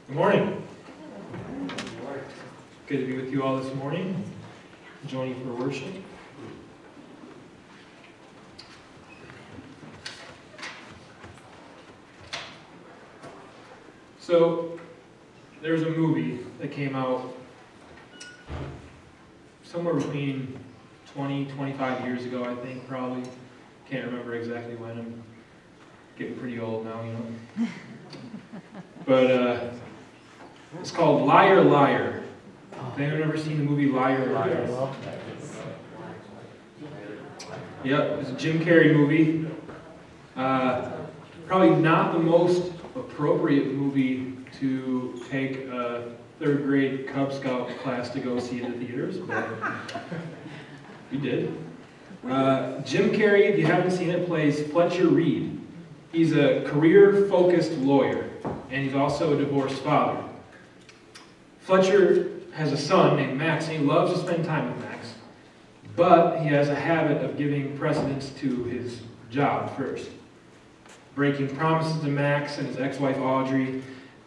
Good morning. Good to be with you all this morning, joining for worship. So, there's a movie that came out somewhere between 20, 25 years ago, I think, probably. Can't remember exactly when. I'm getting pretty old now, you know. But it's called Liar Liar. Has anyone ever seen the movie Liar Liar? Yep, it's a Jim Carrey movie. Probably not the most appropriate movie to take a third grade Cub Scout class to go see in the theaters, but we did. Jim Carrey, if you haven't seen it, plays Fletcher Reed. He's a career-focused lawyer, and he's also a divorced father. Fletcher has a son named Max, and he loves to spend time with Max, but he has a habit of giving precedence to his job first, breaking promises to Max and his ex-wife Audrey,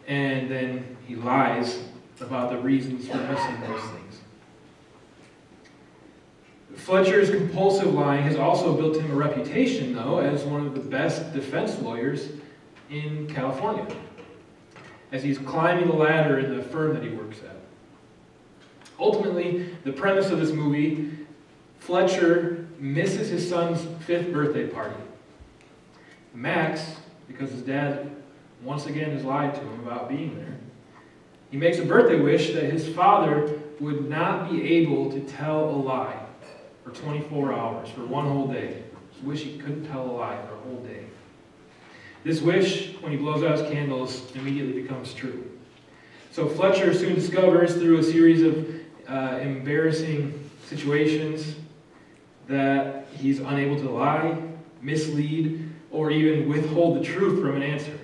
and then he lies about the reasons for missing those things. Fletcher's compulsive lying has also built him a reputation, though, as one of the best defense lawyers in California, as he's climbing the ladder in the firm that he works at. Ultimately, the premise of this movie, Fletcher misses his son's 5th birthday party. Max, because his dad once again has lied to him about being there, he makes a birthday wish that his father would not be able to tell a lie for 24 hours, for one whole day. His wish he couldn't tell a lie for a whole day. This wish, when he blows out his candles, immediately becomes true. So Fletcher soon discovers through a series of embarrassing situations that he's unable to lie, mislead, or even withhold the truth from an answer.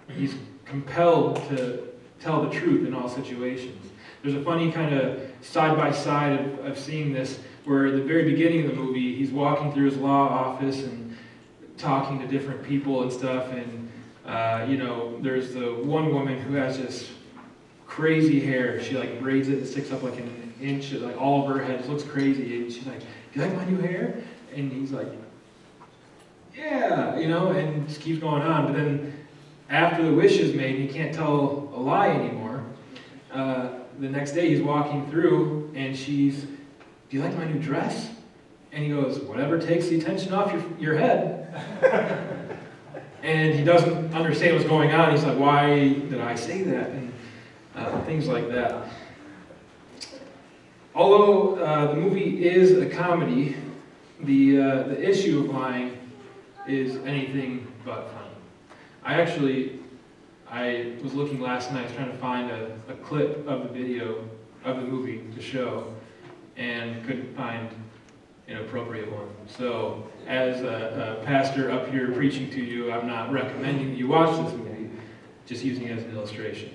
He's compelled to tell the truth in all situations. There's a funny kind of side-by-side of seeing this, where at the very beginning of the movie, he's walking through his law office and talking to different people and stuff, and there's the one woman who has this crazy hair. She like braids it and sticks up like an inch, like all of her head. It looks crazy, and she's like, "Do you like my new hair?" And he's like, "Yeah," and just keeps going on. But then after the wish is made, he can't tell a lie anymore. The next day he's walking through, and she's, "Do you like my new dress?" And he goes, "Whatever takes the attention off your head." And he doesn't understand what's going on. He's like, "Why did I say that?" And things like that. Although the movie is a comedy, the issue of lying is anything but funny. I was looking last night trying to find a clip of the video of the movie to show, and couldn't find an appropriate one. So, as a pastor up here preaching to you, I'm not recommending that you watch this movie, just using it as an illustration.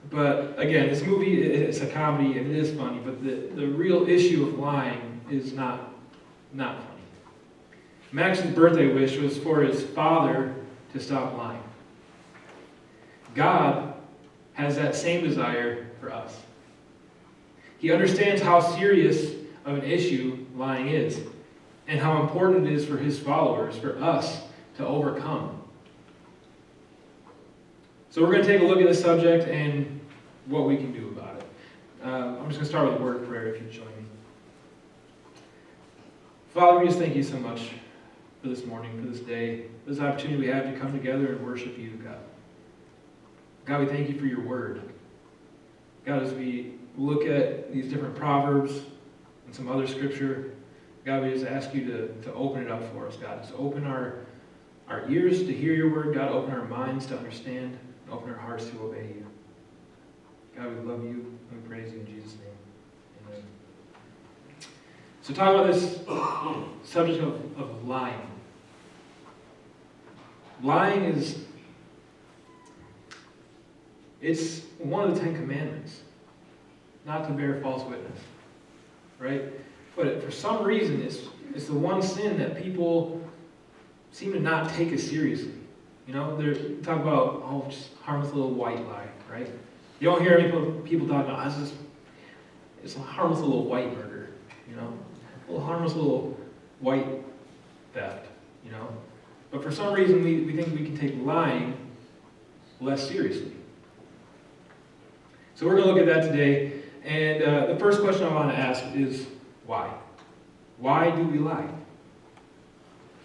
But again, this movie, it's a comedy and it is funny, but the real issue of lying is not funny. Max's birthday wish was for his father to stop lying. God has that same desire for us. He understands how serious of an issue lying is, and how important it is for his followers, for us, to overcome. So we're going to take a look at this subject and what we can do about it. I'm just going to start with a word of prayer if you join me. Father, we just thank you so much for this morning, for this day, for this opportunity we have to come together and worship you, God. God, we thank you for your word. God, as we look at these different proverbs and some other scripture, God, we just ask you to open it up for us, God. Just open our ears to hear your word, God. Open our minds to understand, and open our hearts to obey you. God, we love you and we praise you in Jesus' name. Amen. So talk about this subject of lying. Lying it's one of the 10 Commandments, not to bear false witness, right? But for some reason, it's the one sin that people seem to not take as seriously. You know, they talk about, oh, just harmless little white lie, right? You don't hear any people talk about, it's a harmless little white murder, you know? A little harmless little white theft, you know? But for some reason, we think we can take lying less seriously. So we're going to look at that today. And the first question I want to ask is, why? Why do we lie?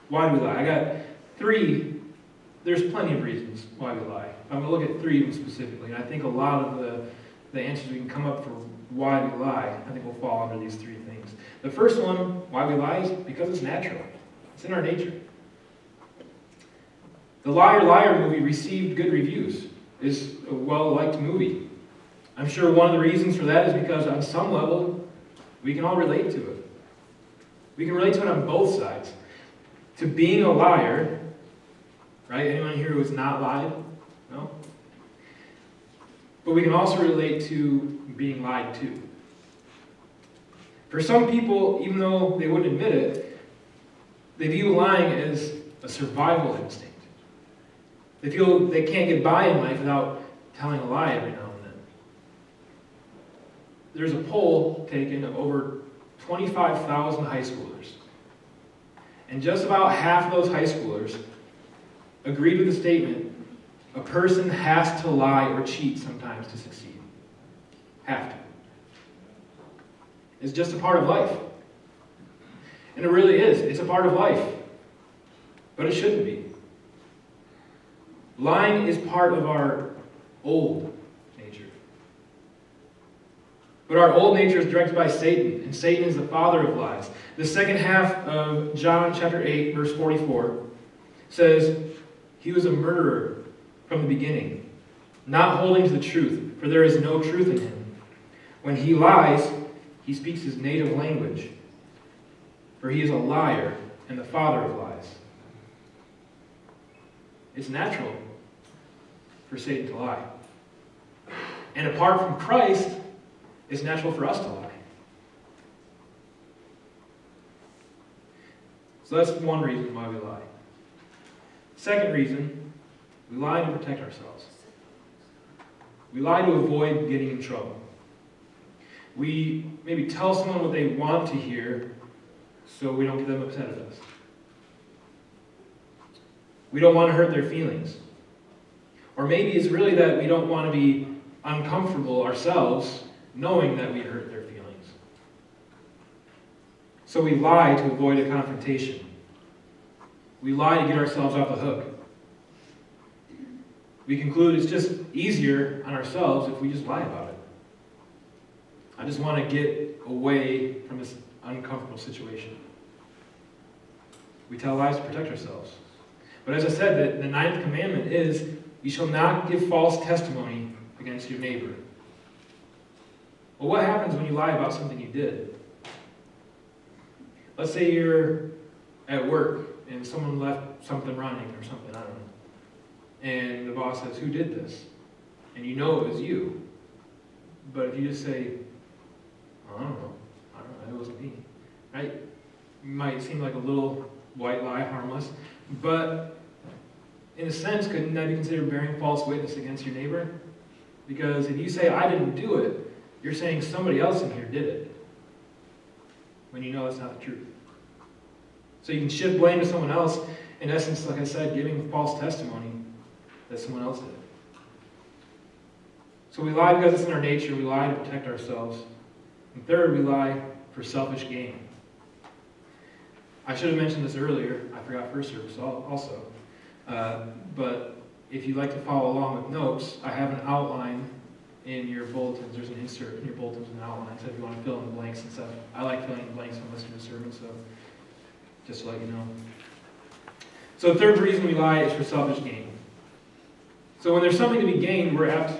Why do we lie? I got three. There's plenty of reasons why we lie. I'm going to look at three of them specifically. And I think a lot of the answers we can come up for why we lie, I think will fall under these three things. The first one, why we lie, is because it's natural. It's in our nature. The Liar Liar movie received good reviews. It's a well-liked movie. I'm sure one of the reasons for that is because on some level, we can all relate to it. We can relate to it on both sides. To being a liar, right? Anyone here who has not lied? No? But we can also relate to being lied to. For some people, even though they wouldn't admit it, they view lying as a survival instinct. They feel they can't get by in life without telling a lie every now and then. There's a poll taken of over 25,000 high schoolers. And just about half of those high schoolers agreed with the statement, a person has to lie or cheat sometimes to succeed. Have to. It's just a part of life. And it really is. It's a part of life. But it shouldn't be. Lying is part of our old nature. But our old nature is directed by Satan, and Satan is the father of lies. The second half of John chapter 8, verse 44 says, he was a murderer from the beginning, not holding to the truth, for there is no truth in him. When he lies, he speaks his native language, for he is a liar and the father of lies. It's natural for Satan to lie. And apart from Christ, it's natural for us to lie. So that's one reason why we lie. Second reason, we lie to protect ourselves. We lie to avoid getting in trouble. We maybe tell someone what they want to hear so we don't get them upset at us. We don't want to hurt their feelings. Or maybe it's really that we don't want to be uncomfortable ourselves knowing that we hurt their feelings. So we lie to avoid a confrontation. We lie to get ourselves off the hook. We conclude it's just easier on ourselves if we just lie about it. I just want to get away from this uncomfortable situation. We tell lies to protect ourselves. But as I said, the ninth commandment is, you shall not give false testimony against your neighbor. Well, what happens when you lie about something you did? Let's say you're at work and someone left something running or something, I don't know. And the boss says, who did this? And you know it was you. But if you just say, I don't know, it wasn't me. Right? It might seem like a little white lie, harmless. But in a sense, couldn't that be considered bearing false witness against your neighbor? Because if you say, I didn't do it, you're saying somebody else in here did it. When you know that's not the truth. So you can shift blame to someone else. In essence, like I said, giving false testimony that someone else did it. So we lie because it's in our nature. We lie to protect ourselves. And third, we lie for selfish gain. I should have mentioned this earlier. I forgot first service also. But if you'd like to follow along with notes, I have an outline in your bulletins. There's an insert in your bulletins and an outline. So if you want to fill in the blanks and stuff. I like filling in the blanks when listening to sermons, so just to let you know. So the third reason we lie is for selfish gain. So when there's something to be gained, we're apt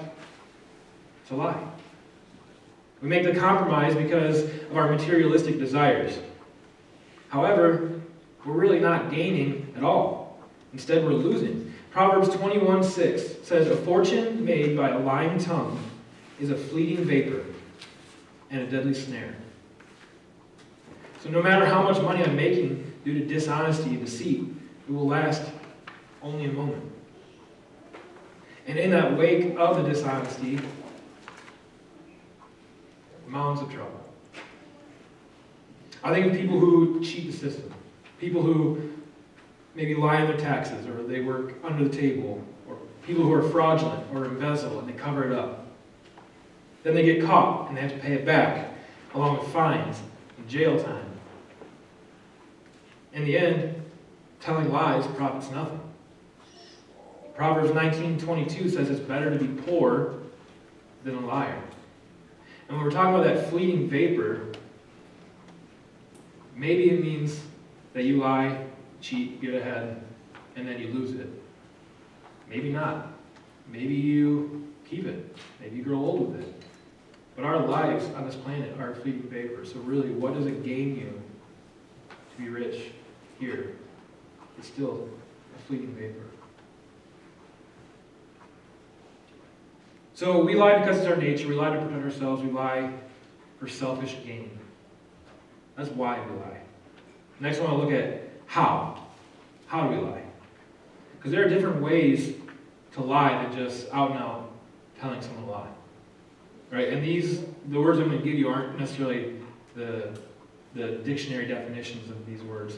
to lie. We make the compromise because of our materialistic desires. However, we're really not gaining at all. Instead, we're losing. Proverbs 21:6 says, a fortune made by a lying tongue is a fleeting vapor and a deadly snare. So no matter how much money I'm making due to dishonesty and deceit, it will last only a moment. And in that wake of the dishonesty, mountains of trouble. I think of people who cheat the system. People who maybe lie on their taxes, or they work under the table, or people who are fraudulent or embezzle and they cover it up. Then they get caught and they have to pay it back, along with fines and jail time. In the end, telling lies profits nothing. Proverbs 19:22 says it's better to be poor than a liar. And when we're talking about that fleeting vapor, maybe it means that you lie, cheat, get ahead, and then you lose it. Maybe not. Maybe you keep it. Maybe you grow old with it. But our lives on this planet are a fleeting vapor. So really, what does it gain you to be rich here? It's still a fleeting vapor. So we lie because it's our nature. We lie to protect ourselves. We lie for selfish gain. That's why we lie. Next, I want to look at how. How do we lie? Because there are different ways to lie than just out and out telling someone a lie. Right? And the words I'm going to give you aren't necessarily the dictionary definitions of these words,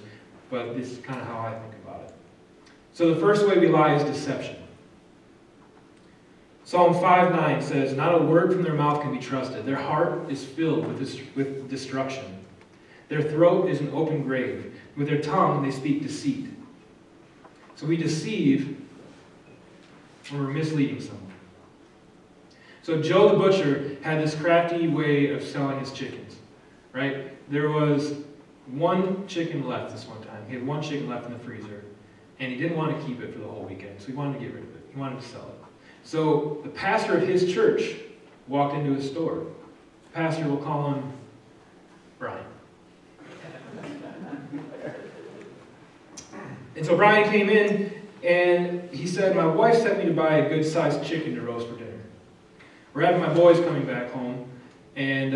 but this is kind of how I think about it. So the first way we lie is deception. Psalm 5:9 says, "Not a word from their mouth can be trusted. Their heart is filled with destruction. Their throat is an open grave. With their tongue they speak deceit." So we deceive when we're misleading someone. So Joe the butcher had this crafty way of selling his chickens, right? There was one chicken left this one time. He had one chicken left in the freezer, and he didn't want to keep it for the whole weekend, so he wanted to get rid of it. He wanted to sell it. So the pastor of his church walked into his store. The pastor, will call him Brian. And so Brian came in, and he said, "My wife sent me to buy a good-sized chicken to roast for dinner. We're having my boys coming back home, and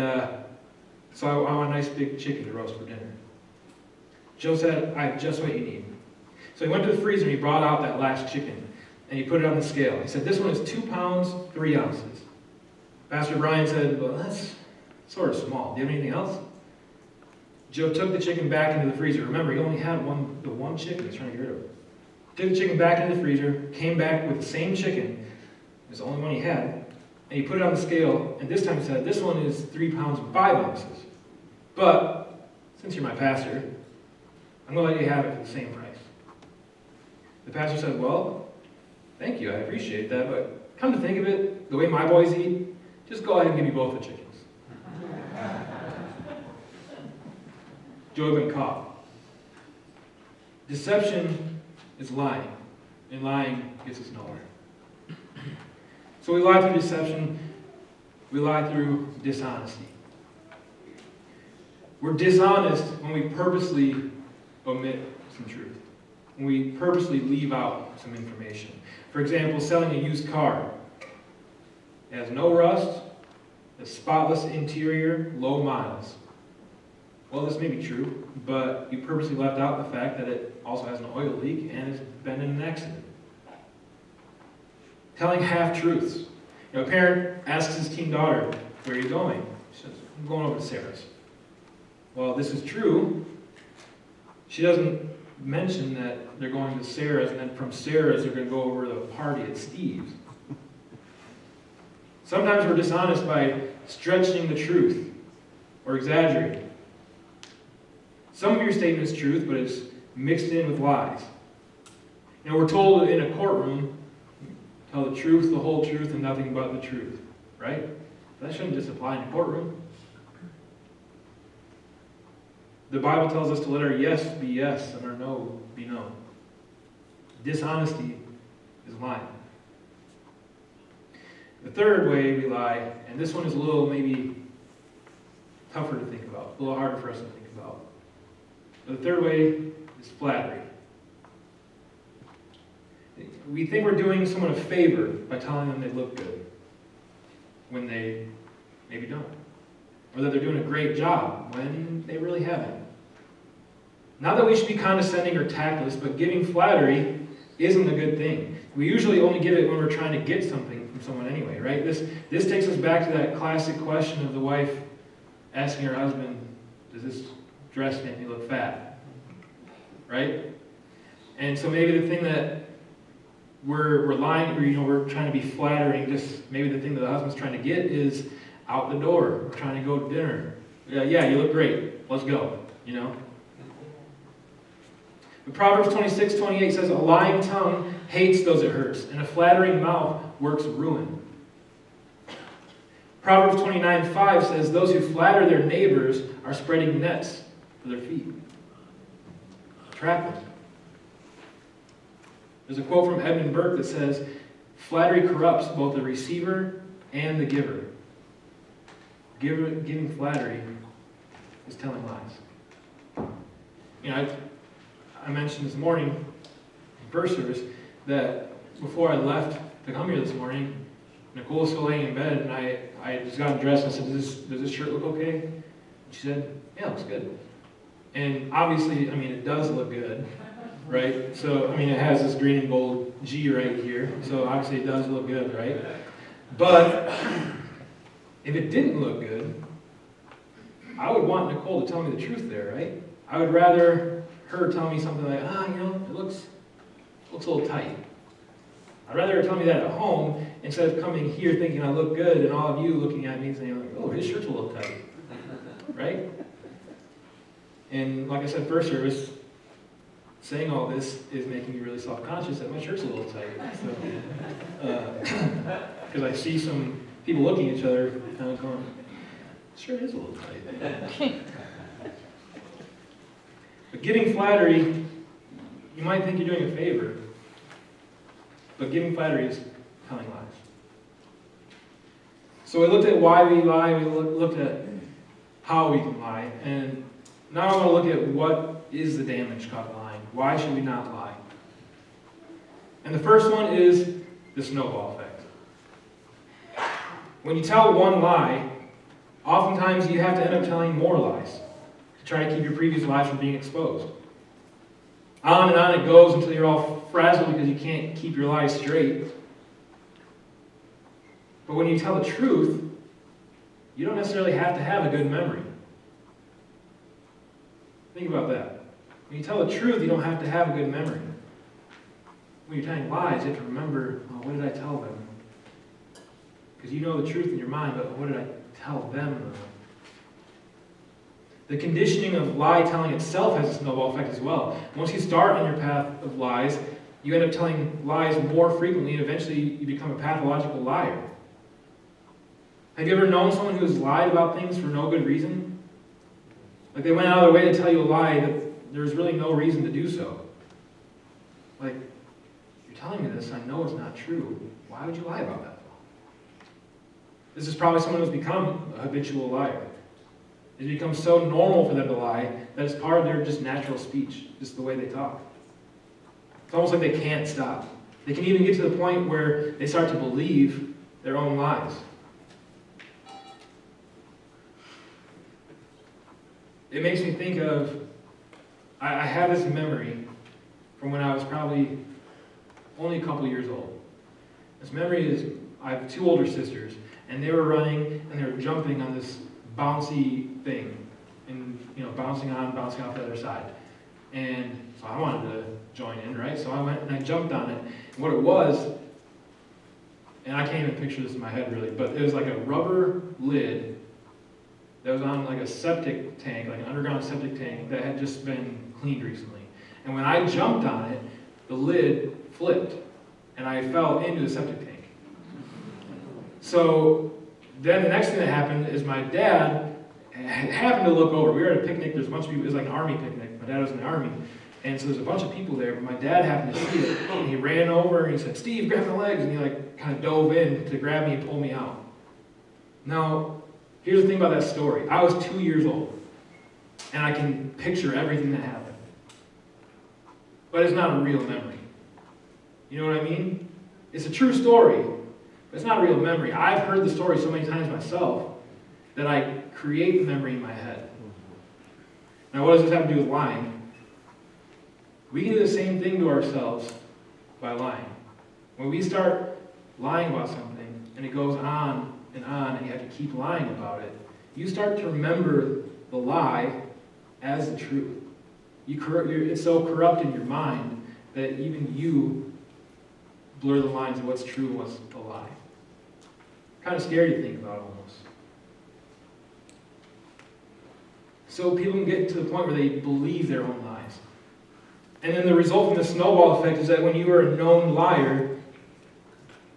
so I want a nice big chicken to roast for dinner." Joe said, "I have just what you need." So he went to the freezer and he brought out that last chicken, and he put it on the scale. He said, "This one is 2 pounds, 3 ounces. Pastor Brian said, "Well, that's sort of small. Do you have anything else?" Joe took the chicken back into the freezer. Remember, he only had the one chicken he was trying to get rid of. Took the chicken back into the freezer, came back with the same chicken, it was the only one he had, and he put it on the scale, and this time he said, "This one is 3 pounds and 5 ounces. But, since you're my pastor, I'm going to let you have it for the same price." The pastor said, "Well, thank you, I appreciate that, but come to think of it, the way my boys eat, just go ahead and give me both the chickens." Joe had been caught. Deception is lying, and lying gets us nowhere. So we lie through deception, we lie through dishonesty. We're dishonest when we purposely omit some truth, when we purposely leave out some information. For example, selling a used car. It has no rust, a spotless interior, low miles. Well, this may be true, but you purposely left out the fact that it also has an oil leak and has been in an accident. Telling half-truths. A parent asks his teen daughter, "Where are you going?" She says, "I'm going over to Sarah's." Well, this is true. She doesn't mention that they're going to Sarah's, and then from Sarah's they're going to go over to the party at Steve's. Sometimes we're dishonest by stretching the truth or exaggerating. Some of your statement is truth, but it's mixed in with lies. We're told in a courtroom, tell the truth, the whole truth, and nothing but the truth, right? That shouldn't just apply in a courtroom. The Bible tells us to let our yes be yes and our no be no. Dishonesty is lying. The third way we lie, and this one is a little maybe tougher to think about, a little harder for us to think about. But the third way is flattery. We think we're doing someone a favor by telling them they look good when they maybe don't. Or that they're doing a great job when they really haven't. Not that we should be condescending or tactless, but giving flattery isn't a good thing. We usually only give it when we're trying to get something from someone anyway, right? This takes us back to that classic question of the wife asking her husband, does this dress make me look fat? Right? And so maybe the thing that we're lying, or we're trying to be flattering, just maybe the thing that the husband's trying to get is out the door. We're trying to go to dinner. Yeah, you look great. Let's go. But Proverbs 26:28 says, a lying tongue hates those it hurts, and a flattering mouth works ruin. Proverbs 29:5 says, those who flatter their neighbors are spreading nets for their feet. Trap them. There's a quote from Edmund Burke that says, flattery corrupts both the receiver and the giver. Giving flattery is telling lies. I mentioned this morning in first service that before I left to come here this morning, Nicole was still laying in bed, and I just got dressed and I said, does this shirt look okay? And she said, yeah, it looks good. And obviously, it does look good, right? So, it has this green and gold G right here, so obviously it does look good, right? But if it didn't look good, I would want Nicole to tell me the truth there, right? I would rather her tell me something like, it looks a little tight. I'd rather her tell me that at home instead of coming here thinking I look good and all of you looking at me and saying, oh, his shirt's a little tight, right? And like I said, first service, saying all this is making me really self-conscious that my shirt's a little tight. Because I see some people looking at each other kind of going, sure is a little tight. But giving flattery, you might think you're doing a favor, but giving flattery is telling lies. So we looked at why we lie, we looked at how we can lie, and now I want to look at what is the damage caused by lying. Why should we not lie? And the first one is the snowball effect. When you tell one lie, oftentimes you have to end up telling more lies to try to keep your previous lies from being exposed. On and on it goes until you're all frazzled because you can't keep your lies straight. But when you tell the truth, you don't necessarily have to have a good memory. Think about that. When you tell the truth, you don't have to have a good memory. When you're telling lies, you have to remember, what did I tell them? Because you know the truth in your mind, but what did I tell them? The conditioning of lie telling itself has a snowball effect as well. Once you start on your path of lies, you end up telling lies more frequently, and eventually you become a pathological liar. Have you ever known someone who has lied about things for no good reason? Like they went out of their way to tell you a lie that there's really no reason to do so. Like, you're telling me this, I know it's not true. Why would you lie about that? This is probably someone who's become a habitual liar. It becomes so normal for them to lie that it's part of their just natural speech, just the way they talk. It's almost like they can't stop. They can even get to the point where they start to believe their own lies. It makes me think of, I have this memory from when I was probably only a couple years old. This memory is, I have two older sisters, and they were running and they were jumping on this bouncy thing, and bouncing on, bouncing off the other side. And so I wanted to join in, right? So I went and I jumped on it. And what it was, and I can't even picture this in my head really, but it was like a rubber lid that was on like a septic tank, like an underground septic tank that had just been cleaned recently. And when I jumped on it, the lid flipped, and I fell into the septic tank. So then the next thing that happened is my dad happened to look over. We were at a picnic. There's a bunch of people. It was like an army picnic. My dad was in the army. And so there's a bunch of people there. But my dad happened to see it. And he ran over and he said, "Steve, grab my legs." And he kind of dove in to grab me and pull me out. Now, here's the thing about that story. I was 2 years old. And I can picture everything that happened. But it's not a real memory. You know what I mean? It's a true story. But it's not a real memory. I've heard the story so many times myself that I create the memory in my head. Now, what does this have to do with lying? We can do the same thing to ourselves by lying. When we start lying about something, and it goes on, and you have to keep lying about it, you start to remember the lie as the truth. It's so corrupt in your mind that even you blur the lines of what's true and what's a lie. Kind of scary to think about almost. So people can get to the point where they believe their own lies. And then the result from the snowball effect is that when you are a known liar,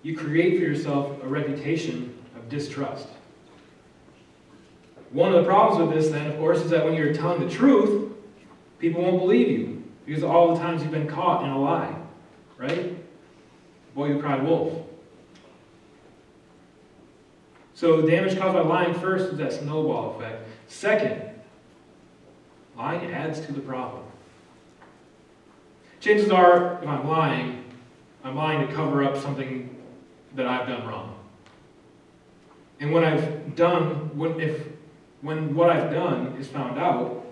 you create for yourself a reputation of distrust. One of the problems with this, then, of course, is that when you're telling the truth, people won't believe you because of all the times you've been caught in a lie, right? Boy who cried wolf. So the damage caused by lying first is that snowball effect. Second, lying adds to the problem. Chances are, if I'm lying to cover up something that I've done wrong. And when what I've done is found out,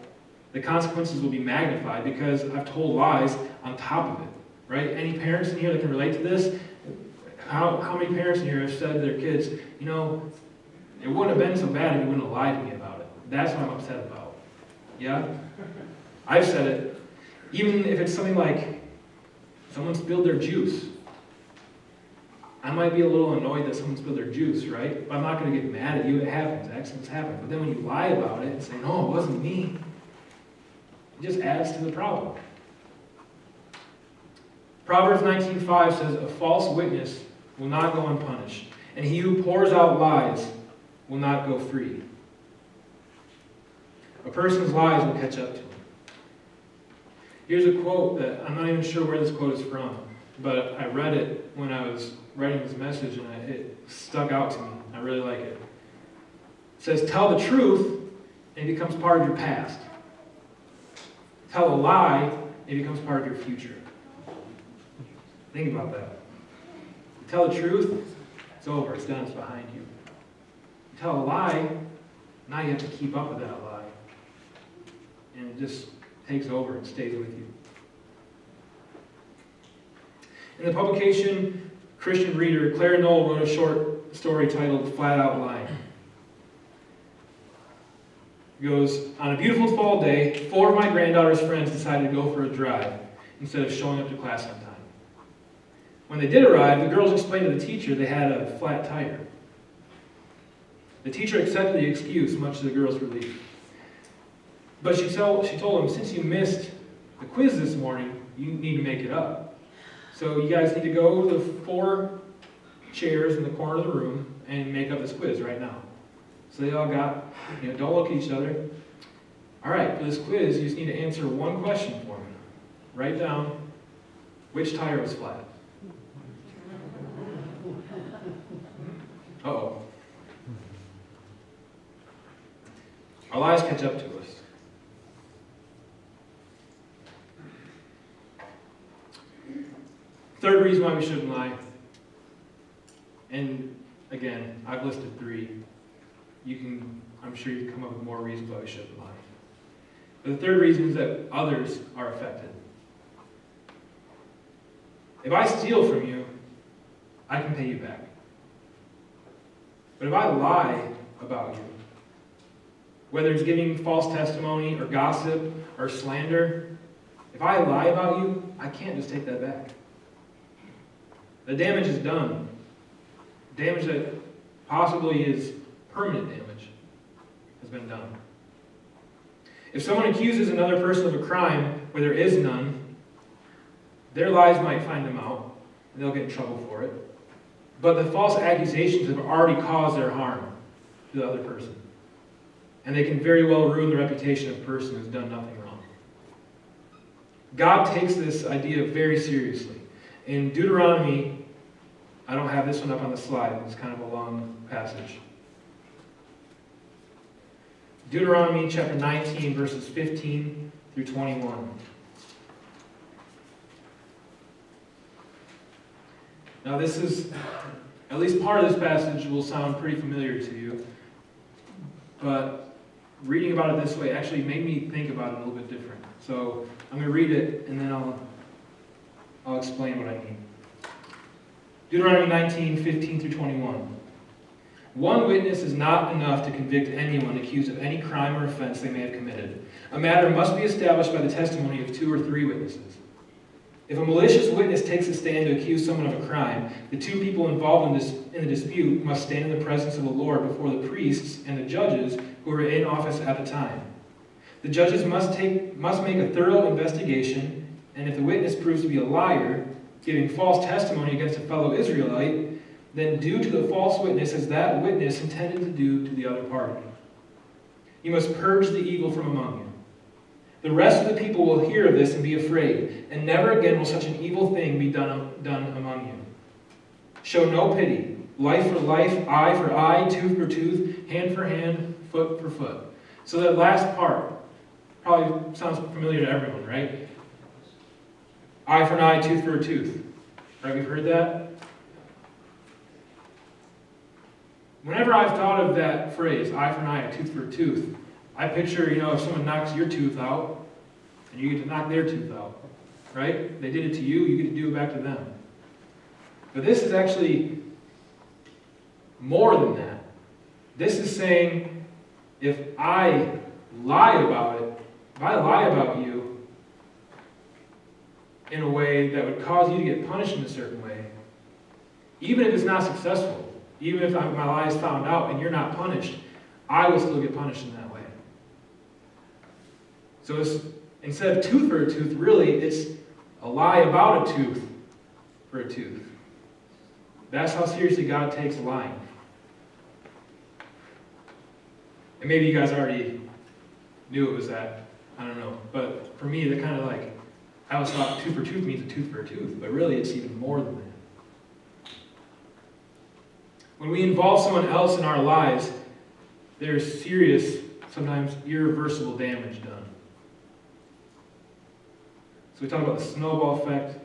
the consequences will be magnified because I've told lies on top of it, right? Any parents in here that can relate to this? How many parents in here have said to their kids, you know, it wouldn't have been so bad if you wouldn't have lied to me about it. That's what I'm upset about. Yeah? I've said it. Even if it's something like someone spilled their juice. I might be a little annoyed that someone spilled their juice, right? But I'm not going to get mad at you. It happens. Accidents happen. But then when you lie about it and say, no, it wasn't me, it just adds to the problem. Proverbs 19:5 says, a false witness will not go unpunished, and he who pours out lies will not go free. A person's lies will catch up to him. Here's a quote that I'm not even sure where this quote is from, but I read it when I was writing this message, and it stuck out to me. I really like it. It says, tell the truth, and it becomes part of your past. Tell a lie, it becomes part of your future. Think about that. Tell the truth, it's over, it's done, it's behind you. Tell a lie, now you have to keep up with that lie. And it just takes over and stays with you. In the publication Christian Reader, Claire Knoll wrote a short story titled Flat Out Lying. It goes, on a beautiful fall day, 4 of my granddaughter's friends decided to go for a drive instead of showing up to class on time. When they did arrive, the girls explained to the teacher they had a flat tire. The teacher accepted the excuse, much to the girls' relief. But she told them, since you missed the quiz this morning, you need to make it up. So you guys need to go to the 4 chairs in the corner of the room and make up this quiz right now. So they all got, don't look at each other. All right, for this quiz, you just need to answer one question for me. Write down which tire was flat. Uh-oh. Our lies catch up to us. Third reason why we shouldn't lie. And again, I've listed 3. I'm sure you can come up with more reasons why we shouldn't lie. But the third reason is that others are affected. If I steal from you, I can pay you back. But if I lie about you, whether it's giving false testimony or gossip or slander, if I lie about you, I can't just take that back. The damage is done. Damage that possibly is permanent damage has been done. If someone accuses another person of a crime where there is none, their lies might find them out, and they'll get in trouble for it. But the false accusations have already caused their harm to the other person. And they can very well ruin the reputation of a person who's done nothing wrong. God takes this idea very seriously. In Deuteronomy, I don't have this one up on the slide, it's kind of a long passage. Deuteronomy chapter 19, verses 15 through 21. Now this is, at least part of this passage will sound pretty familiar to you, but reading about it this way actually made me think about it a little bit different. So I'm going to read it and then I'll I'll explain what I mean. Deuteronomy 19:15-21. One witness is not enough to convict anyone accused of any crime or offense they may have committed. A matter must be established by the testimony of 2 or 3 witnesses. If a malicious witness takes a stand to accuse someone of a crime, the 2 people involved in the dispute must stand in the presence of the Lord before the priests and the judges who are in office at the time. The judges must make a thorough investigation, and if the witness proves to be a liar, giving false testimony against a fellow Israelite, then do to the false witness as that witness intended to do to the other party. You must purge the evil from among you. The rest of the people will hear of this and be afraid, and never again will such an evil thing be done among you. Show no pity. Life for life, eye for eye, tooth for tooth, hand for hand, foot for foot. So that last part probably sounds familiar to everyone, right? Eye for an eye, tooth for a tooth. Right, we've heard that? Whenever I've thought of that phrase, eye for an eye, a tooth for a tooth, I picture, if someone knocks your tooth out, and you get to knock their tooth out, right? They did it to you, you get to do it back to them. But this is actually more than that. This is saying, if I lie about it, if I lie about you in a way that would cause you to get punished in a certain way, even if it's not successful, even if my lie is found out and you're not punished, I will still get punished in that way. So it's, instead of tooth for a tooth, really, it's a lie about a tooth for a tooth. That's how seriously God takes lying. And maybe you guys already knew it was that. I don't know. But for me, that kind of I always thought tooth for tooth means a tooth for a tooth. But really, it's even more than that. When we involve someone else in our lives, there's serious, sometimes irreversible damage done. So we talk about the snowball effect,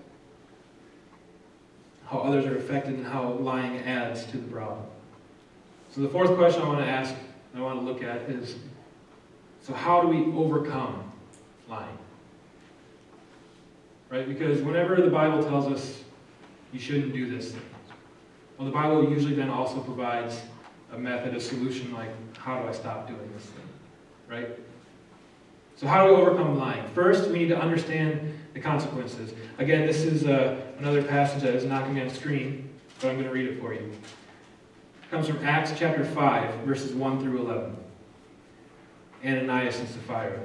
how others are affected, and how lying adds to the problem. So the fourth question I want to ask, I want to look at is, so how do we overcome lying? Right? Because whenever the Bible tells us you shouldn't do this thing, well, the Bible usually then also provides a method, a solution, like, how do I stop doing this thing? Right? So how do we overcome lying? First, we need to understand the consequences. Again, this is another passage that is not going to be on the screen, but I'm going to read it for you. It comes from Acts chapter 5, verses 1 through 11. Ananias and Sapphira.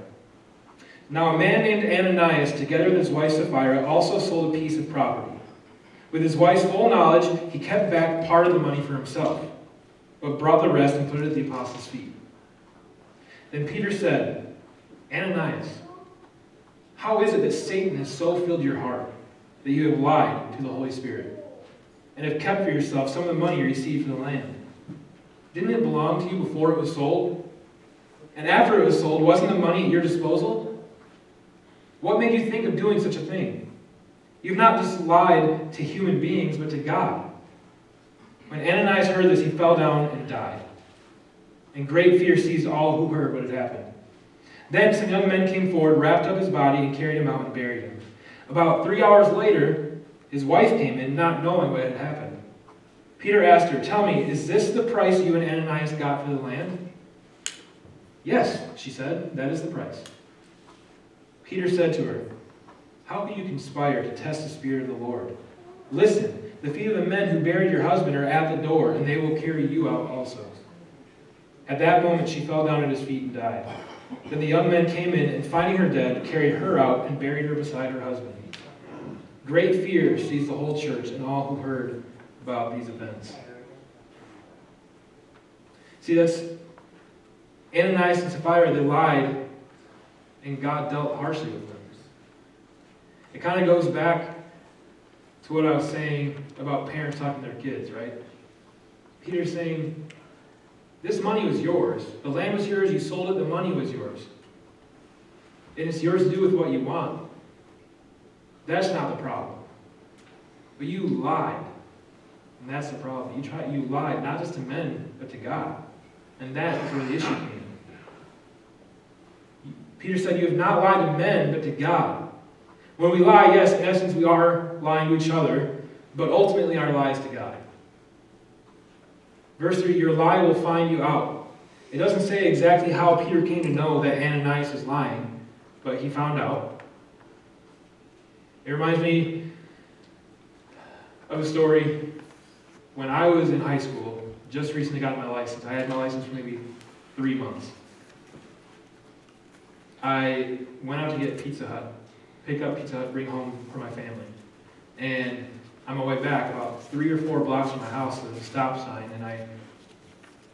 Now a man named Ananias, together with his wife Sapphira, also sold a piece of property. With his wife's full knowledge, he kept back part of the money for himself, but brought the rest and put it at the apostles' feet. Then Peter said, Ananias, how is it that Satan has so filled your heart that you have lied to the Holy Spirit and have kept for yourself some of the money you received from the land? Didn't it belong to you before it was sold? And after it was sold, wasn't the money at your disposal? What made you think of doing such a thing? You've not just lied to human beings, but to God. When Ananias heard this, he fell down and died. And great fear seized all who heard what had happened. Then some young men came forward, wrapped up his body, and carried him out and buried him. About 3 hours later, his wife came in, not knowing what had happened. Peter asked her, tell me, is this the price you and Ananias got for the land? Yes, she said, that is the price. Peter said to her, how can you conspire to test the Spirit of the Lord? Listen, the feet of the men who buried your husband are at the door, and they will carry you out also. At that moment she fell down at his feet and died. Then the young men came in, and finding her dead, carried her out and buried her beside her husband. Great fear seized the whole church and all who heard about these events. See, that's Ananias and Sapphira, they lied, and God dealt harshly with them. It kind of goes back to what I was saying about parents talking to their kids, right? Peter's saying, this money was yours. The land was yours, you sold it, the money was yours. And it's yours to do with what you want. That's not the problem. But you lied. And that's the problem. You lied, not just to men, but to God. And that is where the issue came. Peter said, you have not lied to men, but to God. When we lie, yes, in essence, we are lying to each other, but ultimately our lies to God. Verse 3, your lie will find you out. It doesn't say exactly how Peter came to know that Ananias was lying, but he found out. It reminds me of a story when I was in high school, just recently got my license. I had my license for maybe 3 months. I went out to get Pizza Hut, pick up Pizza Hut, bring home for my family. And on my way back, about 3 or 4 blocks from my house, there was a stop sign, and I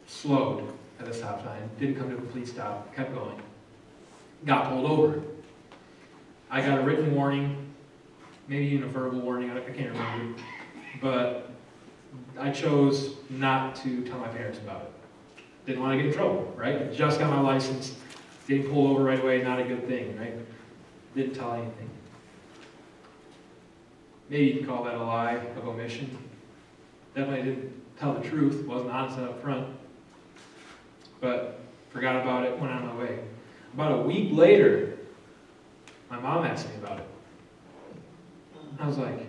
slowed at the stop sign, didn't come to a complete stop, kept going. Got pulled over. I got a written warning, maybe even a verbal warning, I can't remember. But I chose not to tell my parents about it. Didn't want to get in trouble, right? I just got my license, getting pulled over right away, not a good thing, right? Didn't tell anything. Maybe you can call that a lie of omission. Definitely didn't tell the truth, wasn't honest up front. But forgot about it, went on my way. About a week later, my mom asked me about it. I was like,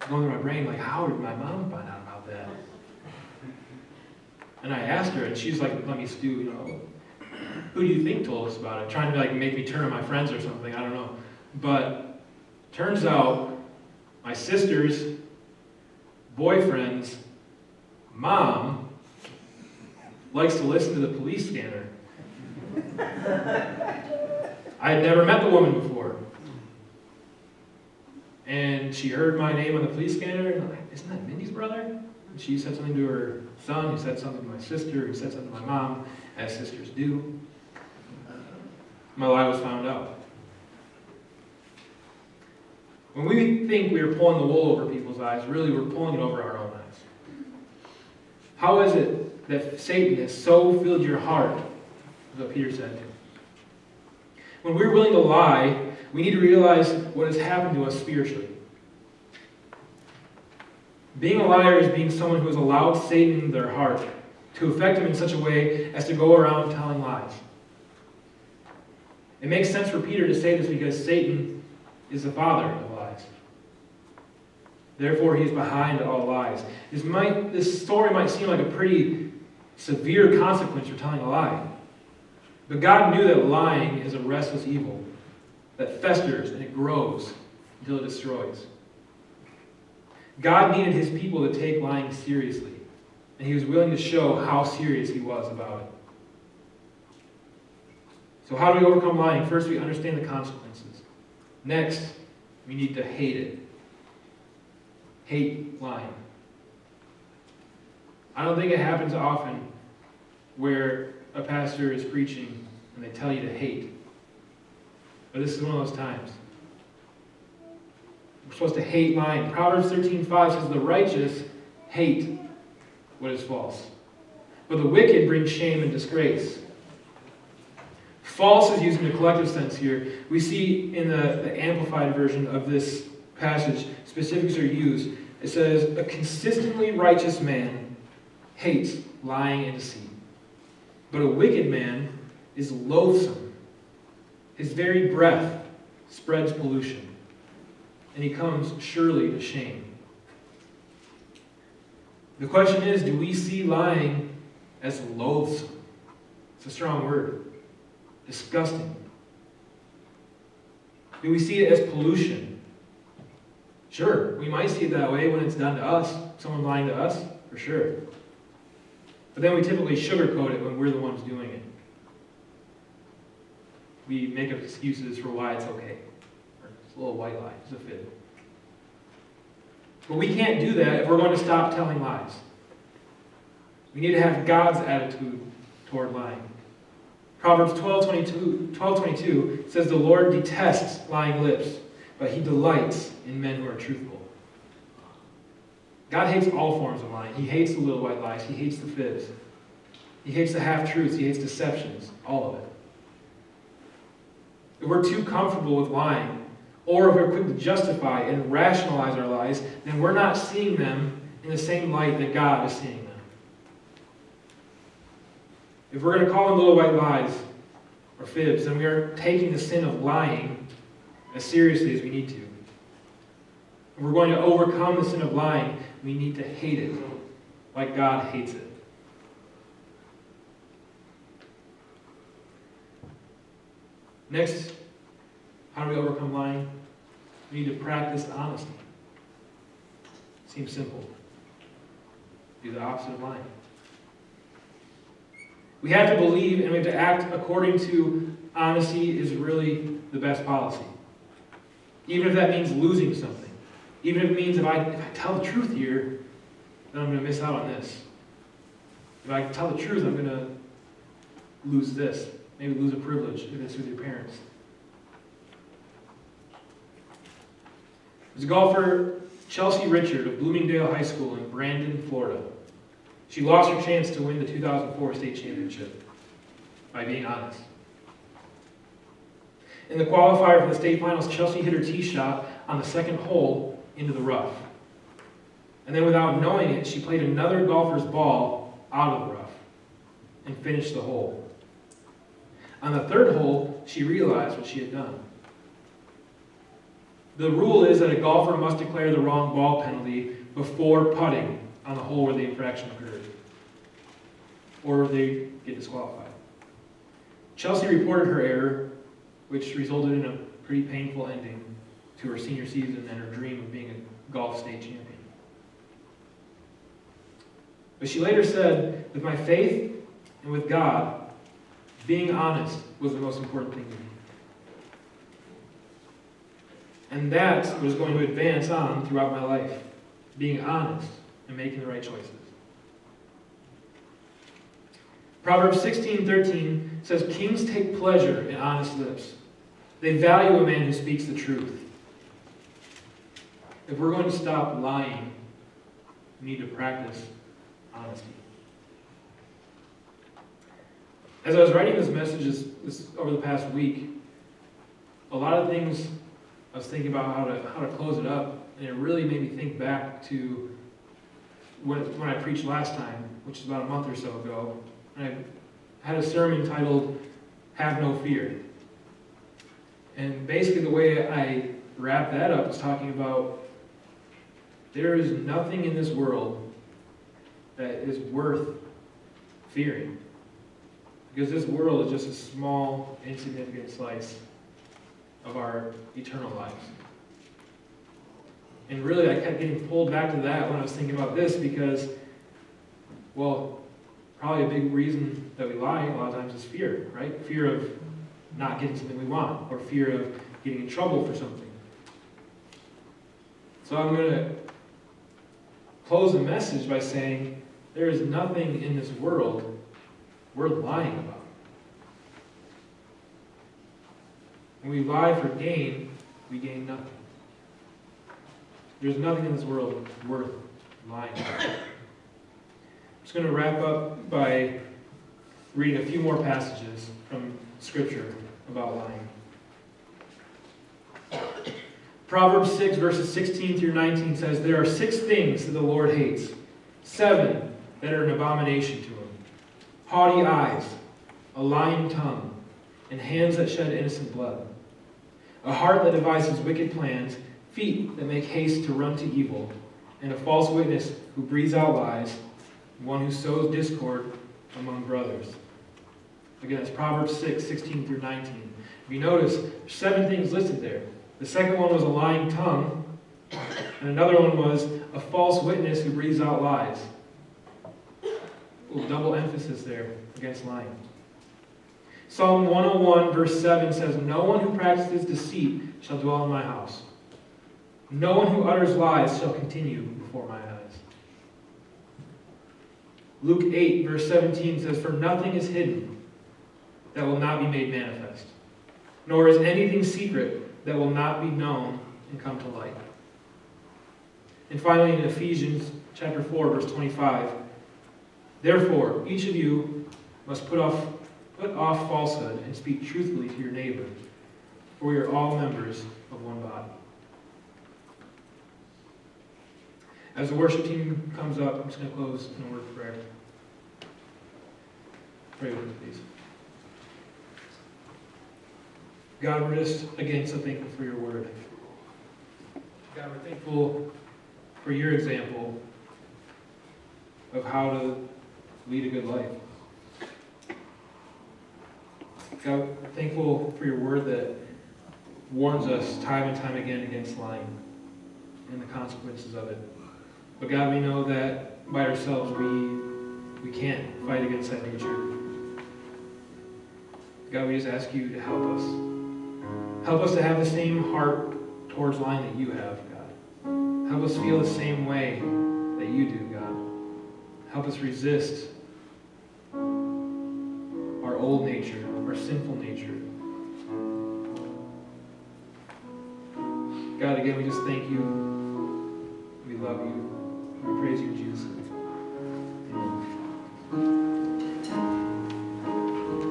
going through my brain, like, how did my mom find out about that? And I asked her, and she's like, let me stew, who do you think told us about it? Trying to like make me turn on my friends or something, I don't know. But turns out, my sister's boyfriend's mom likes to listen to the police scanner. I had never met the woman before. And she heard my name on the police scanner, and I'm like, isn't that Mindy's brother? And she said something to her son, he said something to my sister, he said something to my mom, as sisters do. My lie was found out. When we think we are pulling the wool over people's eyes, really we're pulling it over our own eyes. How is it that Satan has so filled your heart, is what Peter said. When we're willing to lie, we need to realize what has happened to us spiritually. Being a liar is being someone who has allowed Satan in their heart to affect them in such a way as to go around telling lies. It makes sense for Peter to say this because Satan is the father of lies. Therefore, he is behind all lies. This story might seem like a pretty severe consequence for telling a lie. But God knew that lying is a restless evil that festers and it grows until it destroys. God needed his people to take lying seriously, and he was willing to show how serious he was about it. So how do we overcome lying? First, we understand the consequences. Next, we need to hate it. Hate lying. I don't think it happens often where a pastor is preaching and they tell you to hate. But this is one of those times. We're supposed to hate lying. Proverbs 13:5 says, the righteous hate what is false, but the wicked bring shame and disgrace. False is used in a collective sense here. We see in the amplified version of this passage, specifics are used. It says, a consistently righteous man hates lying and deceit, but a wicked man is loathsome. His very breath spreads pollution, and he comes surely to shame. The question is, do we see lying as loathsome? It's a strong word. Disgusting. Do we see it as pollution? Sure, we might see it that way when it's done to us, someone lying to us, for sure. But then we typically sugarcoat it when we're the ones doing it. We make up excuses for why it's okay. It's a little white lie, it's a fib. But we can't do that if we're going to stop telling lies. We need to have God's attitude toward lying. Proverbs 12:22 says, the Lord detests lying lips, but he delights in men who are truthful. God hates all forms of lying. He hates the little white lies. He hates the fibs. He hates the half-truths. He hates deceptions. All of it. If we're too comfortable with lying, or if we're quick to justify and rationalize our lies, then we're not seeing them in the same light that God is seeing them. If we're going to call them little white lies or fibs, then we are taking the sin of lying as seriously as we need to. If we're going to overcome the sin of lying, we need to hate it like God hates it. Next, how do we overcome lying? We need to practice honesty. Seems simple. Do the opposite of lying. We have to believe and we have to act according to honesty is really the best policy. Even if that means losing something. Even if it means if I tell the truth here, then I'm going to miss out on this. If I tell the truth, I'm going to lose this. Maybe lose a privilege if it's with your parents. There's a golfer, Chelsea Richard of Bloomingdale High School in Brandon, Florida. She lost her chance to win the 2004 state championship by being honest. In the qualifier for the state finals, Chelsea hit her tee shot on the second hole into the rough. And then without knowing it, she played another golfer's ball out of the rough and finished the hole. On the third hole, she realized what she had done. The rule is that a golfer must declare the wrong ball penalty before putting on the hole where the infraction occurred, or they get disqualified. Chelsea reported her error, which resulted in a pretty painful ending to her senior season and her dream of being a golf state champion. But she later said, with my faith and with God, being honest was the most important thing to me. And that's what is going to advance on throughout my life. Being honest and making the right choices. Proverbs 16:13 says, kings take pleasure in honest lips. They value a man who speaks the truth. If we're going to stop lying, we need to practice honesty. As I was writing this message over the past week, a lot of things I was thinking about how to close it up, and it really made me think back to when I preached last time, which is about a month or so ago. And I had a sermon titled, Have No Fear. And basically the way I wrapped that up was talking about there is nothing in this world that is worth fearing. Because this world is just a small, insignificant slice of our eternal lives. And really, I kept getting pulled back to that when I was thinking about this because, well, probably a big reason that we lie a lot of times is fear, right? Fear of not getting something we want, or fear of getting in trouble for something. So I'm going to close the message by saying there is nothing in this world worth lying about. When we lie for gain, we gain nothing. There's nothing in this world worth lying about. I'm just going to wrap up by reading a few more passages from Scripture about lying. Proverbs 6, verses 16 through 19 says, there are 6 things that the Lord hates, 7 that are an abomination to him. Haughty eyes, a lying tongue, and hands that shed innocent blood. A heart that devises wicked plans, feet that make haste to run to evil, and a false witness who breathes out lies, one who sows discord among brothers. Again, that's Proverbs 6, 16 through 19. If you notice, there's 7 things listed there. The second one was a lying tongue, and another one was a false witness who breathes out lies. A little double emphasis there against lying. Psalm 101, verse 7 says, no one who practices deceit shall dwell in my house. No one who utters lies shall continue before my eyes. Luke 8, verse 17 says, for nothing is hidden that will not be made manifest, nor is anything secret that will not be known and come to light. And finally, in Ephesians chapter 4, verse 25, therefore, each of you must put off falsehood and speak truthfully to your neighbor, for we are all members of one body. As the worship team comes up, I'm just going to close in a word of prayer. Pray with me, please. God, we're just, again, so thankful for your word. God, we're thankful for your example of how to lead a good life. God, we're thankful for your word that warns us time and time again against lying and the consequences of it. But God, we know that by ourselves we can't fight against that nature. God, we just ask you to help us. Help us to have the same heart towards lying that you have, God. Help us feel the same way that you do, God. Help us resist our old nature, our sinful nature. God, again, we just thank you. We love you. We praise you in Jesus' name.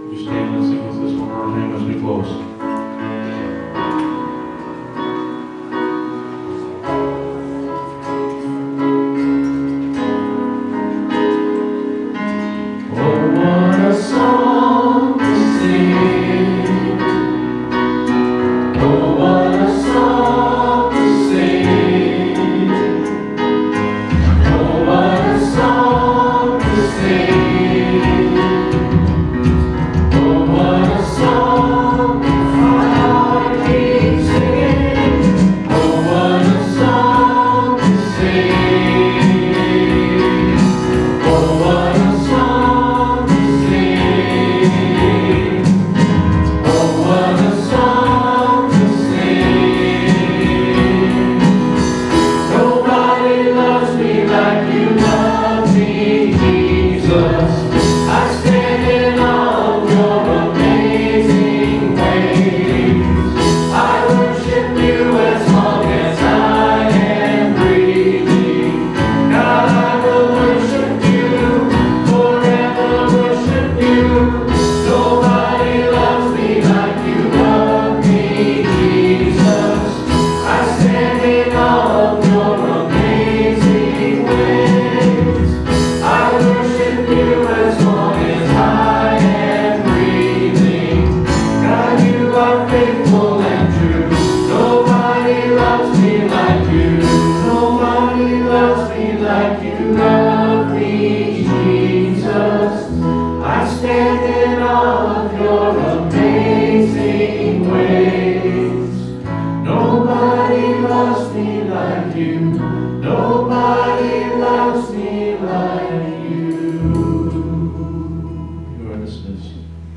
Would you stand and sing with us one more time as we close? Faithful and true, nobody loves me like you.